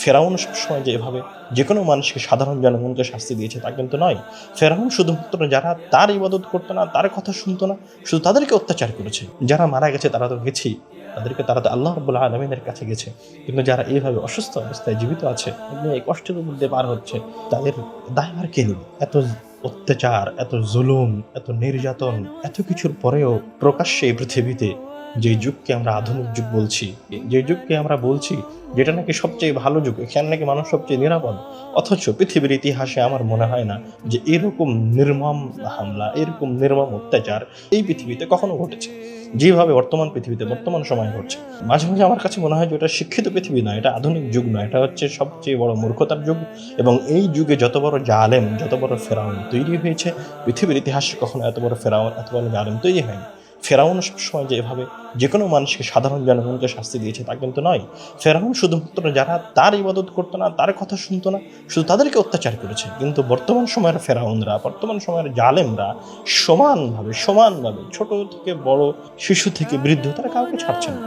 ফেরাউন সবসময় যে এভাবে যে কোনো মানুষকে সাধারণ জনগণকে শাস্তি দিয়েছে তা কিন্তু নয়। ফেরাউন শুধুমাত্র যারা তার ইবাদত করতো না, তার কথা শুনতো না, শুধু তাদেরকে অত্যাচার করেছে। যারা মারা গেছে তারা তো গেছেই, তারা তো আল্লাহ রাব্বুল আলামিনের কাছে গেছে। কিন্তু যারা এইভাবে অসুস্থ অবস্থায় জীবিত আছে এবং এই কষ্টের মধ্যে পার হচ্ছে, তাদের দায়ভার কে নিবে? এত অত্যাচার, এত জুলুম, এত নির্যাতন, এত কিছুর পরেও প্রকাশ্যে এই পৃথিবীতে যে যুগকে আমরা আধুনিক যুগ বলছি, যে যুগকে আমরা বলছি যেটা নাকি সবচেয়ে ভালো যুগ, এখানে নাকি মানুষ সবচেয়ে নিরাপদ, অথচ পৃথিবীর ইতিহাসে আমার মনে হয় না যে এরকম নির্মম হামলা, এরকম নির্মম অত্যাচার এই পৃথিবীতে কখনো ঘটেছে যেভাবে বর্তমান পৃথিবীতে বর্তমান সময়ে ঘটছে। মাঝে মাঝে আমার কাছে মনে হয় যে এটা শিক্ষিত পৃথিবী নয়, এটা আধুনিক যুগ নয়, এটা হচ্ছে সবচেয়ে বড় মূর্খতার যুগ। এবং এই যুগে যত বড় জালেম, যত বড় ফেরাউন তৈরি হয়েছে, পৃথিবীর ইতিহাসে কখনো এত বড় ফেরাউন, এত বড় জালেম তৈরি হয়নি। ফেরাউন সবসময় যে এভাবে যে কোনো মানুষকে সাধারণ জনগণকে শাস্তি দিয়েছে তা কিন্তু নয়। ফেরাউন শুধুমাত্র যারা তার ইবাদত করতো না, তার কথা শুনতো না, শুধু তাদেরকে অত্যাচার করেছে। কিন্তু বর্তমান সময়ের ফেরাউনরা, বর্তমান সময়ের জালেমরা সমানভাবে ছোট থেকে বড়, শিশু থেকে বৃদ্ধ, তারা কাউকে ছাড়ছে না।